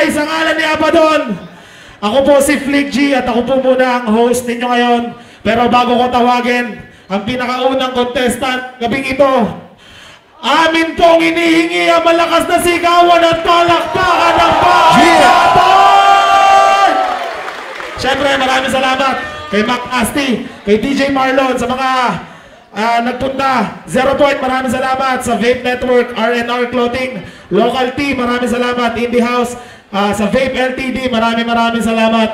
Sa ngalan ni Abaddon, ako po si Flick G at ako po muna ang host ninyo ngayon. Pero bago ko tawagin ang pinakaunang contestant gabing ito, amin pong inihingi ang malakas na sigawan at palakpakan ng Abaddon! Siyempre, maraming salamat kay Mac Asti, kay DJ Marlon, sa mga nagpunta. 0 Point, maraming salamat. Sa Vape Network, RNR Clothing, Local T, maraming salamat. Indie House, sa Vape LTD, maraming salamat.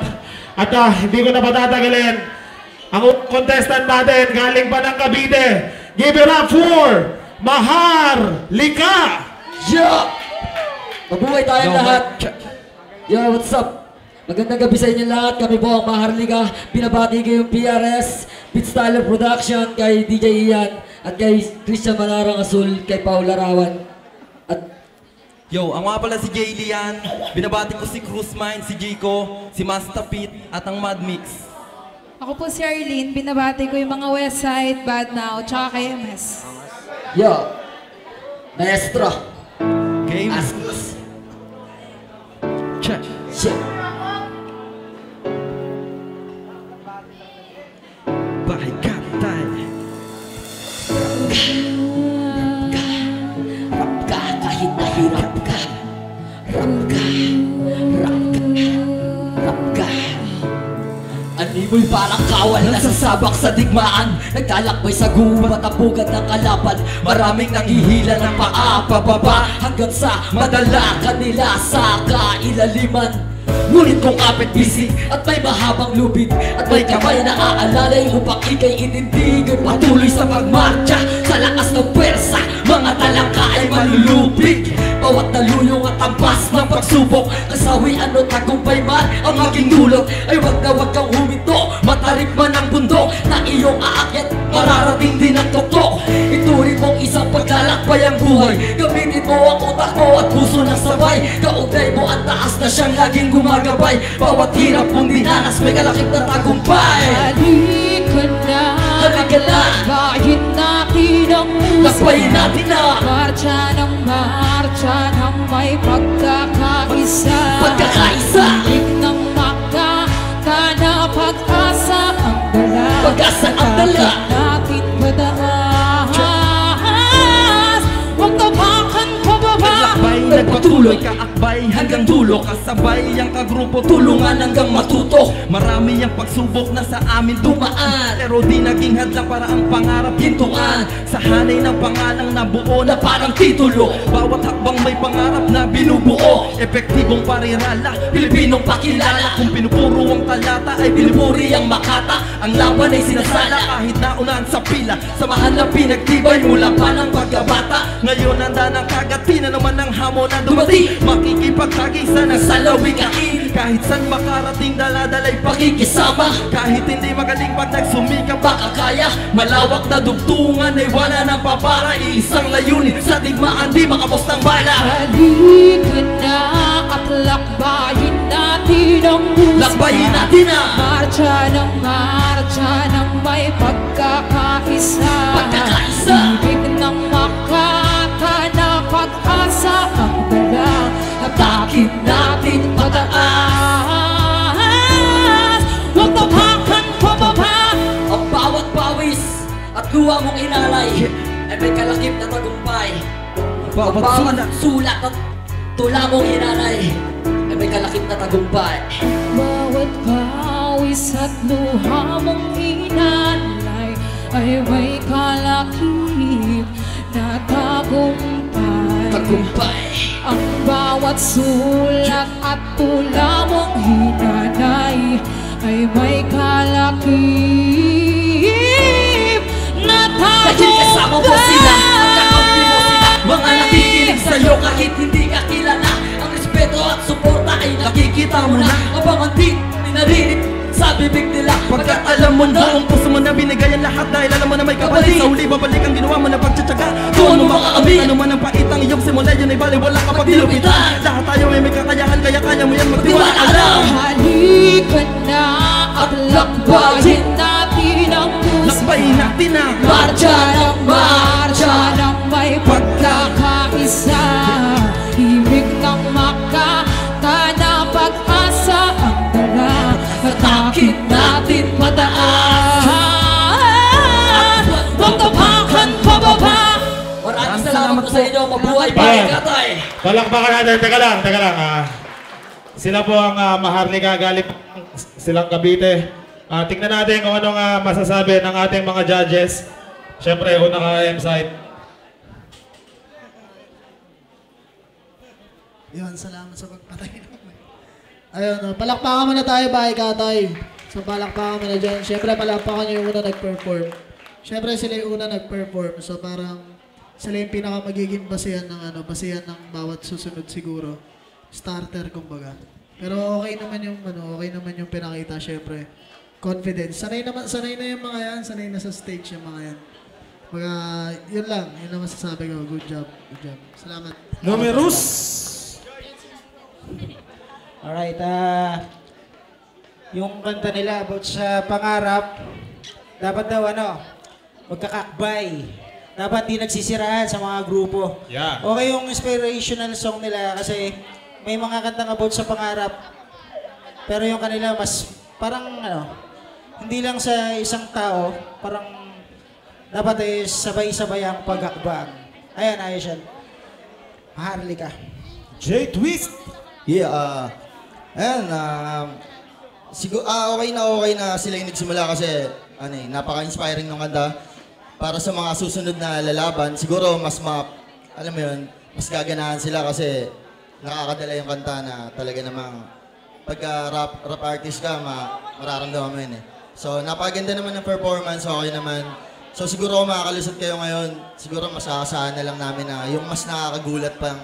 At hindi ko na patatagalin ang contestant natin galing pa ng Cavite. Give it up for Mahar Lika! Yo! Mabuhay tayong lahat. Yo, what's up? Magandang gabi sa inyo lahat. Kami po ang Mahar Lika. Binabati ko yung PRS, Beatstyler Production, kay DJ Ian, at kay Christian Manarang Azul, kay Paul Larawan. Yo, ang mga pala si Jay Lian, binabati ko si Cruz Mine, si Jico, si Master Pete, at ang Mad Mix. Ako po si Arlene, binabati ko yung mga Westside, Bad Now, tsaka kay MS. Yo, Maestro. Game. Askus. Check. Check. Bahay Kapitay. Rap ka kahit nahirap ka. Rap ka. Rap ka. Rap ka. Animoy parang kawal na sasabak sa digmaan. Nagtalakbay sa gubat at pugad ng kalaban. Maraming nanghihila ng paa pababa, hanggang sa madala kanila sa kailaliman. Ngunit kung kapit bisig at may mahabang lubid at may kamay na aalalay upang ikay itindigan, patuloy sa pagmarcha sa lakas ng pwersa, mga talangka ay malulupig. Bawat naluyong at ampas ng pagsubok, kasawian o tagumpay man ang aking dulot, ay wag kang huminto. Matarik man ang bundok na iyong aakyat, mararating din ang tuktok. Ituring mong isang paglalakbay ang buhay, gamitin mo ang utak mo at puso ng sabay. Kaugnay mo ang taas na siyang laging gumagabay. Bawat hirap mong dinanas may kalakip na tagumpay. Halika na, halika na, lakbayin natin ang puso. lakbayin natin na Marcha ng may pagkakaisa. Pagkakaisa. Ibig ng makakana, pag-asa ang dala. Pag-asa ang dala. Natin madaas, huwag tapakan pababa. Naglakbay, nagpatuloy, kaakbay hanggang dulo. Kasabay ang kagrupo, tulungan hanggang matuto. Marami ang pagsubok na sa amin dumaan, pero di naging hadlang para ang pangarap hintuan. Sa hanay ng pangalang nabuo na parang titulo, bawat hakbang may pangarap na binubuo. Epektibong parirala, Pilipinong pakilala. Kung pinupuro ang talata ay pinupuri ang makata. Ang laban ay sinasala kahit naunan sa pila. Samahan na pinagtibay mula pa ng pagkabata. Ngayon handa ng kagati na naman ang hamon na dumati. Makikipagtagisa ng salawikain, kahit saan makarating daladalay pakikisama. Kahit hindi magaling pag nagsumikap baka kaya. Malawak na dugtungan ay wala nang papara. Iisang layunin sa digmaan di makapos ng bala. Halika na at lakbayin natin ang puso. Lakbayin natin na Marcha ng may pagkakaisa. Pagkakaisa. Ibig ng makakana, pag-asa ang dala. Takip natin pataas, huwag tapakan pababa. Ang bawat pawis at luha mong inalay ay may kalakip na tagumpay. Ang bawat sulat at tula mong inalay ay may kalakip na tagumpay. Bawat pawis at luha mong inalay ay may kalakip bawat sulat at tula mong hinanay ay may kalakip na Dahil kasama mo sila at kakampi mo sila, mga nakikinig sa'yo kahit hindi ka kilala. Ang respeto at suporta ay nakikita mo na. Abangan din, narinig sa bibig nila. Pagkat alam mo buong puso mo na binigay ang lahat dahil alam mo na may kapalit. Sa uli babalik ang ginawa mo na pagtsatsaga. Doon mo makakabit. Ano man ang paitang iyong simula, yun ay bali wala kapag nilupitan. Lahat tayo ay may kakayahan, kaya kaya mo yan magtiwala lang. Halika na at lakbayin natin ang puso. Lakbayin natin na Marcha ng may pagkakaisa. Ibig ng makata pag-asa ang dala. Atakit natin mataan. Magtapakan pababa. Maraming salamat po sa inyo. Mabuhay pa Katay. Palakpakan natin. Teka lang. Sila po ang Maharlika galing silang Cavite. Tingnan natin kung anong masasabi ng ating mga judges. Siyempre, una ka M-Site. Yun, salamat sa pagpatay naman. Ayun, palakpakan muna tayo, Bahay Katay. So, palakpakan muna dyan. Siyempre, palakpakan yung una nag-perform. Siyempre, sila yung una nag-perform. So, parang sila yung pinaka magiging basehan ng bawat susunod siguro. Starter, kumbaga. Pero okay naman yung pinakita, siyempre. Confidence. Sanay na yung mga yan. Sanay na sa stage yung mga yan. Mga, yun lang masasabi ko. Good job. Salamat. Numerous! Alright, yung kanta nila about sa pangarap, dapat daw magkakakbay. Dapat di nagsisiraan sa mga grupo. Yeah. Okay yung inspirational song nila kasi may mga kantang about sa pangarap. Pero yung kanila mas parang hindi lang sa isang tao, parang dapat sabay-sabay ang pag-akbang. Ayan, ayos yan. Maharlika. J-Twist! Yeah, ayan, okay na sila yung nagsimula kasi napaka-inspiring ng kanta. Para sa mga susunod na lalaban, siguro mas mas gaganahan sila kasi nakakadala yung kanta na talaga namang pagka rap artist ka, mararamdaman mo yun eh. So, napaganda naman ng performance, okay naman. So, siguro kung makakalusot kayo ngayon, siguro masasahan na lang namin na yung mas nakakagulat pang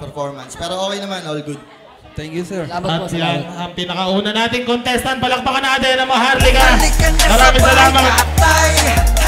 performance. Pero okay naman, all good. Thank you, sir. Salamat po. At yan ang pinakauna nating contestant. Palakpakan natin ang Maharlika. Maraming salamat.